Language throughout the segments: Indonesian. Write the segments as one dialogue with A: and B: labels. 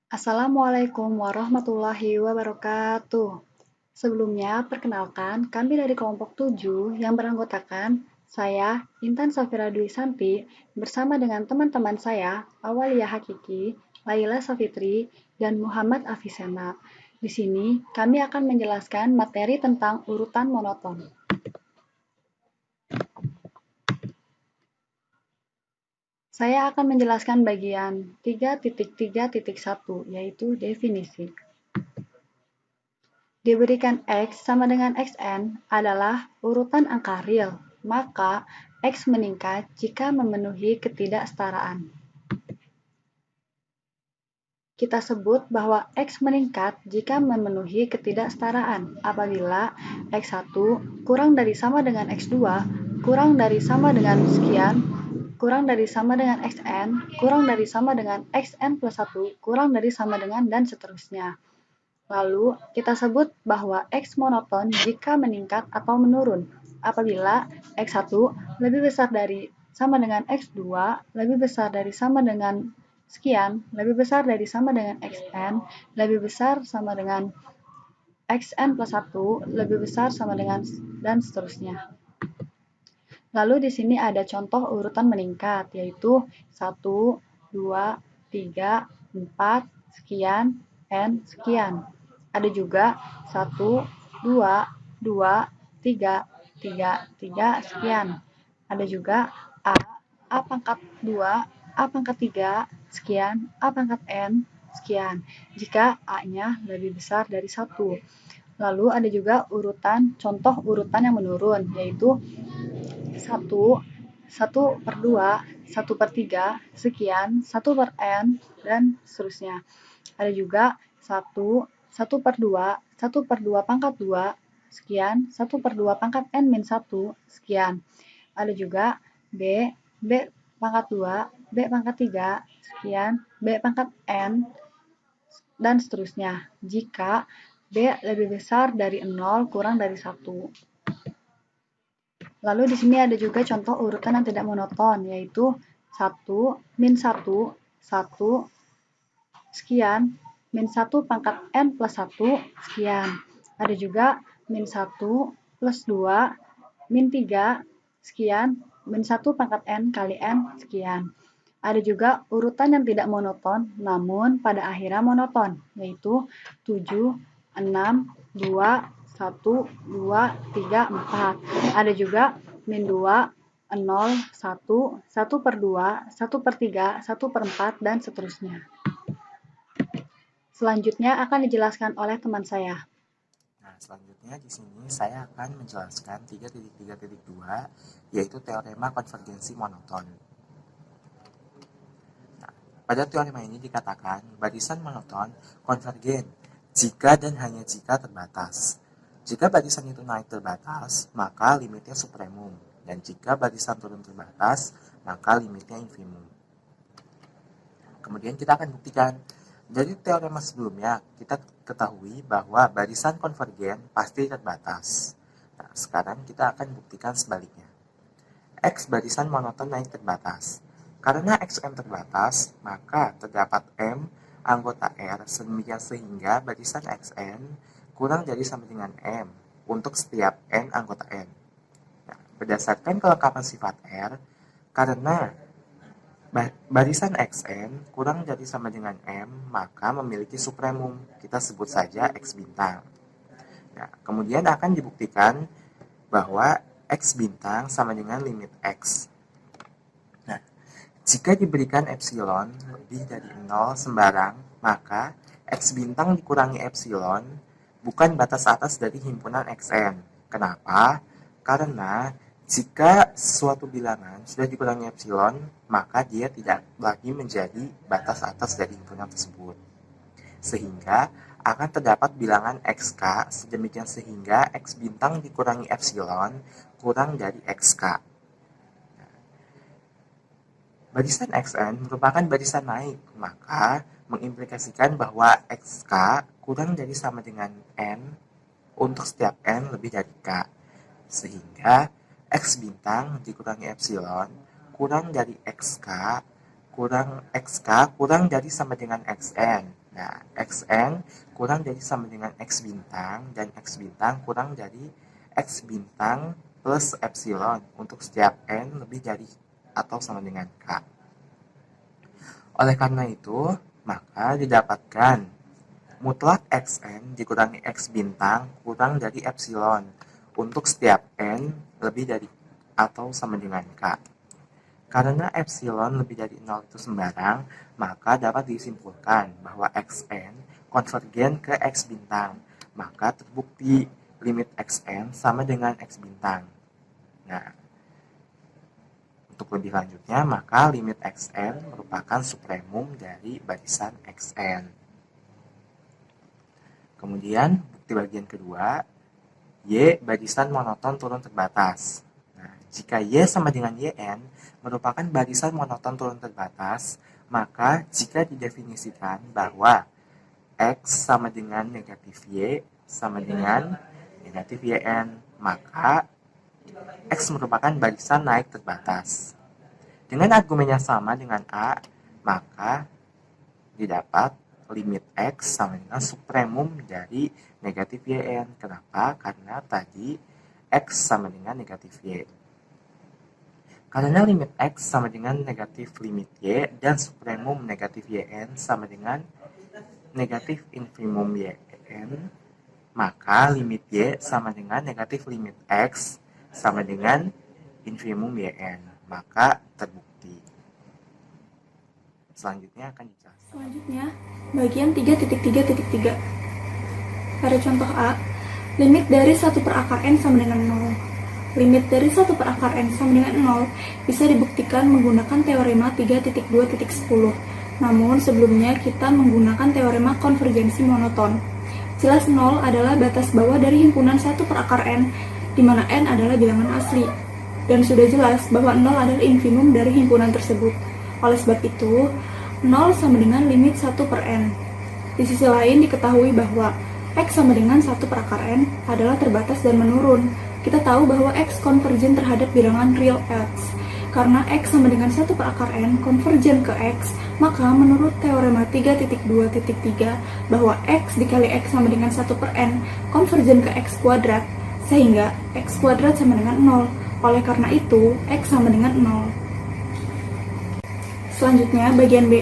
A: Assalamualaikum warahmatullahi wabarakatuh. Sebelumnya, perkenalkan, kami dari kelompok 7 yang beranggotakan saya, Intan Safira Dwi Santi, bersama dengan teman-teman saya, Awalia Hakiki, Laila Safitri, dan Muhammad Afisena. Di sini, kami akan menjelaskan materi tentang urutan monoton. Saya akan menjelaskan bagian 3.3.1, yaitu definisi. Diberikan X sama dengan Xn adalah urutan angka real, maka X meningkat jika memenuhi ketidaksetaraan. Kita sebut bahwa X meningkat jika memenuhi ketidaksetaraan apabila X1 kurang dari sama dengan X2, kurang dari sama dengan sekian, kurang dari sama dengan Xn, kurang dari sama dengan Xn plus 1, kurang dari sama dengan, dan seterusnya. Lalu, kita sebut bahwa X monoton jika meningkat atau menurun apabila X1 lebih besar dari sama dengan X2, lebih besar dari sama dengan sekian, lebih besar dari sama dengan Xn, lebih besar sama dengan Xn plus 1, lebih besar sama dengan, dan seterusnya. Lalu di sini ada contoh urutan meningkat, yaitu 1, 2, 3, 4, sekian, n, sekian. Ada juga 1, 2, 2, 3, 3, 3, sekian. Ada juga A, A pangkat 2, A pangkat 3, sekian, A pangkat N, sekian. Jika A-nya lebih besar dari 1. Lalu ada juga contoh urutan yang menurun, yaitu 1, 1 per 2, 1 per 3, sekian, 1 per N, dan seterusnya. Ada juga 1, 1 per 2, 1 per 2 pangkat 2, sekian, 1 per 2 pangkat N min 1, sekian. Ada juga B, B pangkat 2, B pangkat 3, sekian, B pangkat N, dan seterusnya. Jika B lebih besar dari 0 kurang dari 1. Lalu di sini ada juga contoh urutan yang tidak monoton, yaitu 1, min 1, 1, sekian, min 1 pangkat N plus 1, sekian. Ada juga min 1 plus 2, min 3, sekian, min 1 pangkat N kali N, sekian. Ada juga urutan yang tidak monoton, namun pada akhirnya monoton, yaitu 7, 6, 2, 1, 2, 3, 4. Ada juga min 2, 0, 1, 1 per 2, 1 per 3, 1 per 4, dan seterusnya. Selanjutnya akan dijelaskan oleh teman saya.
B: Nah, selanjutnya di sini saya akan menjelaskan 3.3.2, yaitu teorema konvergensi monoton. Nah, pada teorema ini dikatakan barisan monoton konvergen jika dan hanya jika terbatas. Jika barisan itu naik terbatas, maka limitnya supremum, dan jika barisan turun terbatas, maka limitnya infimum. Kemudian kita akan buktikan. Dari teorema sebelumnya, kita ketahui bahwa barisan konvergen pasti terbatas. Nah, sekarang kita akan buktikan sebaliknya. X barisan monoton naik terbatas. Karena Xm terbatas, maka terdapat M anggota R sedemikian sehingga barisan Xn kurang dari sama dengan M untuk setiap N anggota N. Nah, berdasarkan kelengkapan sifat R, karena barisan Xn kurang dari sama dengan M, maka memiliki supremum. Kita sebut saja X bintang. Nah, kemudian akan dibuktikan bahwa X bintang sama dengan limit X. Nah, jika diberikan epsilon lebih dari 0 sembarang, maka X bintang dikurangi epsilon bukan batas atas dari himpunan Xn. Kenapa? Karena jika suatu bilangan sudah dikurangi epsilon, maka dia tidak lagi menjadi batas atas dari himpunan tersebut. Sehingga akan terdapat bilangan xk sedemikian sehingga x bintang dikurangi epsilon kurang dari xk. Barisan Xn merupakan barisan naik, maka mengimplikasikan bahwa xk kurang dari sama dengan n untuk setiap n lebih dari k. Sehingga x bintang dikurangi epsilon kurang dari xk kurang dari sama dengan xn. Nah, xn kurang dari sama dengan x bintang, dan x bintang kurang dari x bintang plus epsilon untuk setiap n lebih dari atau sama dengan k. Oleh karena itu, maka didapatkan mutlak xn dikurangi x bintang kurang dari epsilon untuk setiap n lebih dari atau sama dengan k. Karena epsilon lebih dari 0 itu sembarang, maka dapat disimpulkan bahwa xn konvergen ke x bintang. Maka terbukti limit xn sama dengan x bintang. Nah, untuk lebih lanjutnya, maka limit xn merupakan supremum dari barisan xn. Kemudian, bukti bagian kedua, y barisan monoton turun terbatas. Nah, jika y sama dengan yn merupakan barisan monoton turun terbatas, maka jika didefinisikan bahwa x sama dengan negatif y sama dengan negatif yn, maka x merupakan barisan naik terbatas. Dengan argumen yang sama dengan A, maka didapat limit x sama dengan supremum dari negatif yn. Kenapa? Karena tadi x sama dengan negatif y. Karena limit x sama dengan negatif limit y dan supremum negatif yn sama dengan negatif infimum yn, maka limit y sama dengan negatif limit x sama dengan infimum yn, maka terbukti. Selanjutnya akan dijelaskan.
C: Selanjutnya, bagian 3.3.3. Pada contoh A, limit dari 1 per akar n sama dengan 0. Limit dari 1 per akar n sama dengan 0 bisa dibuktikan menggunakan teorema 3.2.10. Namun sebelumnya kita menggunakan teorema konvergensi monoton. Jelas 0 adalah batas bawah dari himpunan 1 per akar n, di mana n adalah bilangan asli. Dan sudah jelas bahwa 0 adalah infimum dari himpunan tersebut. Oleh sebab itu, 0 sama dengan limit 1 per n. Di sisi lain diketahui bahwa x sama dengan 1 per akar n adalah terbatas dan menurun. Kita tahu bahwa x konvergen terhadap bilangan real x. Karena x sama dengan 1 per akar n konvergen ke x, maka menurut teorema 3.2.3 bahwa x dikali x sama dengan 1 per n konvergen ke x kuadrat, sehingga x kuadrat sama dengan 0. Oleh karena itu, x sama dengan 0. Selanjutnya, bagian B.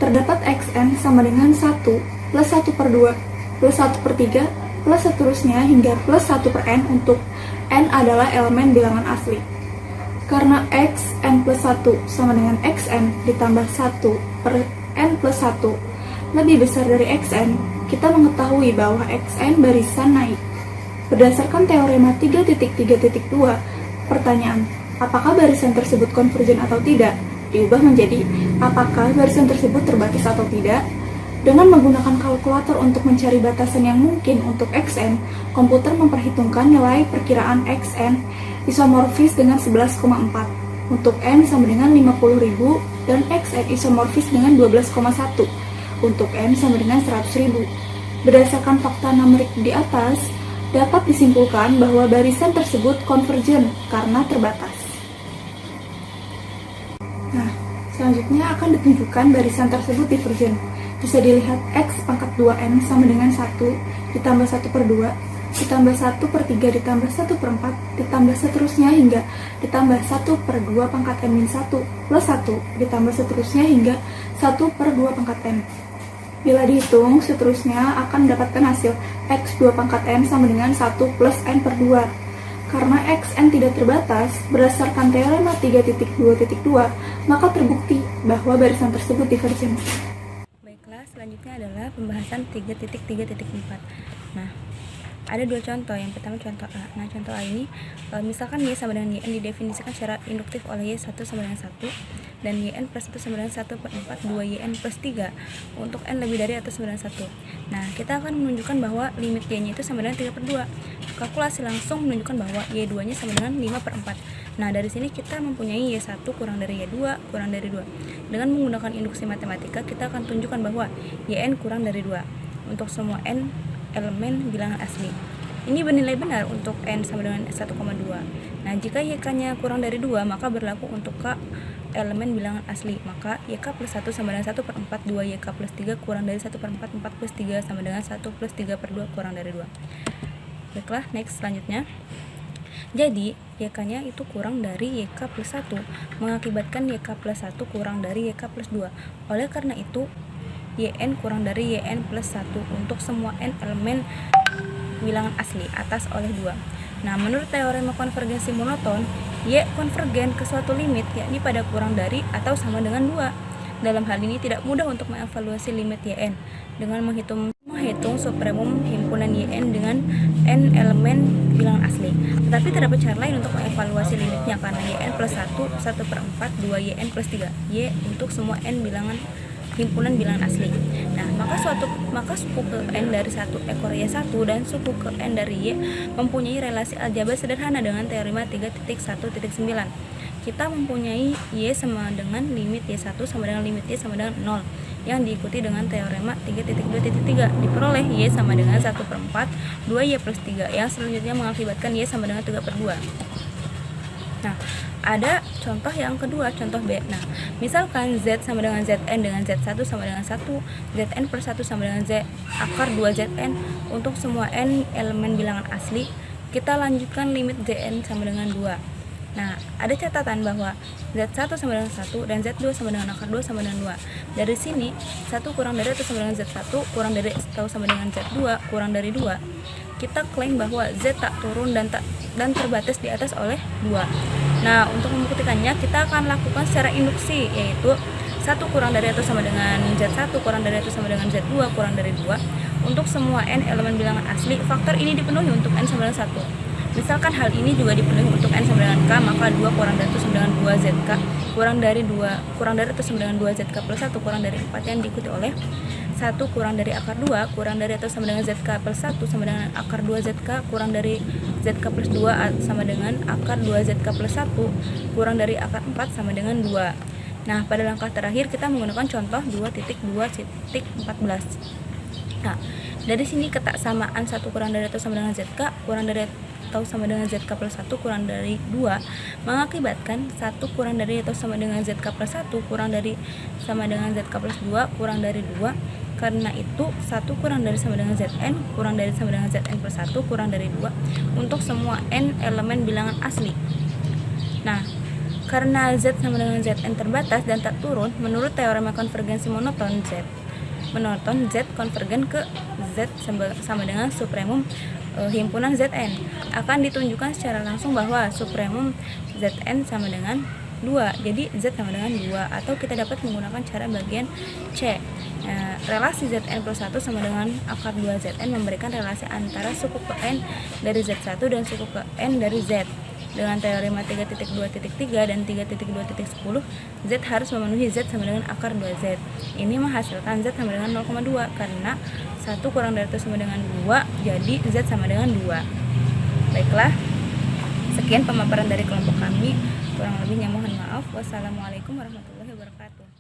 C: Terdapat xn sama dengan 1 plus 1 per 2 plus 1 per 3 plus seterusnya hingga plus 1 per n untuk n adalah elemen bilangan asli. Karena x n plus 1 sama dengan xn ditambah 1 per n plus 1 lebih besar dari xn, kita mengetahui bahwa xn barisan naik. Berdasarkan teorema 3.3.2, pertanyaan, apakah barisan tersebut konvergen atau tidak, diubah menjadi apakah barisan tersebut terbatas atau tidak. Dengan menggunakan kalkulator untuk mencari batasan yang mungkin untuk xn, komputer memperhitungkan nilai perkiraan xn isomorfis dengan 11,4. Untuk n sama dengan 50.000 dan xn isomorfis dengan 12,1. Untuk n sama dengan 100.000. Berdasarkan fakta numerik di atas, dapat disimpulkan bahwa barisan tersebut konvergen karena terbatas. Nah, selanjutnya akan ditunjukkan barisan tersebut divergen. Bisa dilihat x pangkat 2n sama dengan 1 ditambah 1 per 2 ditambah 1 per 3 ditambah 1 per 4 ditambah seterusnya hingga ditambah 1 per 2 pangkat n min 1 plus 1 ditambah seterusnya hingga 1 per 2 pangkat n. Bila dihitung, seterusnya akan mendapatkan hasil x2 pangkat n sama dengan 1 plus n per 2. Karena xn tidak terbatas, berdasarkan teorema 3.2.2, maka terbukti bahwa barisan tersebut divergen.
D: Selanjutnya adalah pembahasan 3.3.4. Nah, ada dua contoh. Yang pertama contoh A. Nah, contoh A ini misalkan y sama dengan yn didefinisikan secara induktif oleh y1 sama dengan 1 dan yn plus 1 sama dengan 1 per 4 2yn plus 3 untuk n lebih dari atau sama dengan 1. Nah, kita akan menunjukkan bahwa limit y-nya itu sama dengan 3 per 2. Kalkulasi langsung menunjukkan bahwa y2-nya sama dengan 5 per 4. Nah, dari sini kita mempunyai y1 kurang dari y2 kurang dari 2. Dengan menggunakan induksi matematika, kita akan tunjukkan bahwa yn kurang dari 2 untuk semua n elemen bilangan asli. Ini bernilai benar untuk n sama dengan 1,2. Nah, jika YK-nya kurang dari 2, maka berlaku untuk K elemen bilangan asli, maka YK plus 1 sama dengan 1 per 4, 2 YK plus 3 kurang dari 1 per 4, 4 plus 3 sama dengan 1 plus 3 per 2 kurang dari 2. Baiklah, next selanjutnya. Jadi, YK-nya itu kurang dari YK plus 1, mengakibatkan YK plus 1 kurang dari YK plus 2. Oleh karena itu, YN kurang dari YN plus 1 untuk semua N elemen bilangan asli atas oleh 2. Nah, menurut teorema konvergensi monoton, Y konvergen ke suatu limit, yakni pada kurang dari atau sama dengan 2. Dalam hal ini tidak mudah untuk mengevaluasi limit YN dengan menghitung supremum himpunan YN dengan N elemen bilangan asli. Tetapi terdapat cara lain untuk mengevaluasi limitnya, karena YN plus 1, 1 per 4, 2 YN plus 3, Y untuk semua N bilangan himpunan bilangan asli. Nah, maka suku ke N dari satu ekor Y1 dan suku ke N dari Y mempunyai relasi aljabar sederhana dengan teorema 3.1.9. Kita mempunyai Y sama dengan limit Y1 sama dengan limit Y sama dengan 0 yang diikuti dengan teorema 3.2.3. Diperoleh Y sama dengan 1 per 4, 2Y plus 3 yang selanjutnya mengakibatkan Y sama dengan 3 per 2. Nah, ada contoh yang kedua, contoh B. Nah, misalkan Z sama dengan Zn dengan Z1 sama dengan 1, Zn per 1 sama dengan Z akar 2 Zn untuk semua N elemen bilangan asli. Kita lanjutkan limit Zn sama dengan 2. Nah, ada catatan bahwa Z1 sama dengan 1 dan Z2 sama dengan akar 2 sama dengan 2. Dari sini, 1 kurang dari atau sama dengan Z1 kurang dari atau sama dengan Z2 kurang dari 2. Kita klaim bahwa Z tak turun dan terbatas di atas oleh 2. Nah, untuk membuktikannya kita akan lakukan secara induksi, yaitu 1 kurang dari atau sama dengan Z1 kurang dari atau sama dengan Z2 kurang dari 2. Untuk semua N elemen bilangan asli, faktor ini dipenuhi untuk N sama dengan 1. Misalkan hal ini juga dipenuhi untuk N sama dengan K, maka 2 kurang dari atau sama dengan 2 ZK kurang dari atau sama dengan 2 ZK plus 1 kurang dari 4 yang diikuti oleh 1 kurang dari akar 2 kurang dari atau sama dengan ZK plus 1 sama dengan akar 2 ZK kurang dari ZK plus 2 sama dengan akar 2 ZK plus 1 kurang dari akar 4 sama dengan 2. Nah, pada langkah terakhir kita menggunakan contoh 2.2.14. Nah, dari sini ketaksamaan 1 kurang dari atau sama dengan ZK kurang dari atau sama dengan ZK plus 1 kurang dari 2 mengakibatkan 1 kurang dari atau sama dengan ZK plus 1 kurang dari sama dengan ZK plus 2 kurang dari 2. Karena itu 1 kurang dari sama dengan Zn kurang dari sama dengan Zn plus 1 kurang dari 2 untuk semua N elemen bilangan asli. Nah, karena Z sama dengan Zn terbatas dan tak turun, menurut teorema konvergensi monoton Z konvergen ke Z sama dengan supremum himpunan Zn. Akan ditunjukkan secara langsung bahwa supremum Zn sama dengan 2. Jadi Z sama dengan 2, atau kita dapat menggunakan cara bagian C. Relasi Zn plus 1 sama dengan akar 2 Zn memberikan relasi antara suku ke N dari Z1 dan suku ke N dari Z. Dengan teorema 3.2.3 dan 3.2.10, Z harus memenuhi Z sama dengan akar 2Z. Ini menghasilkan Z sama dengan 0,2 karena 1 kurang dari atau sama dengan 2, jadi Z sama dengan 2. Baiklah, sekian pemaparan dari kelompok kami. Kurang lebihnya mohon maaf. Wassalamualaikum warahmatullahi wabarakatuh.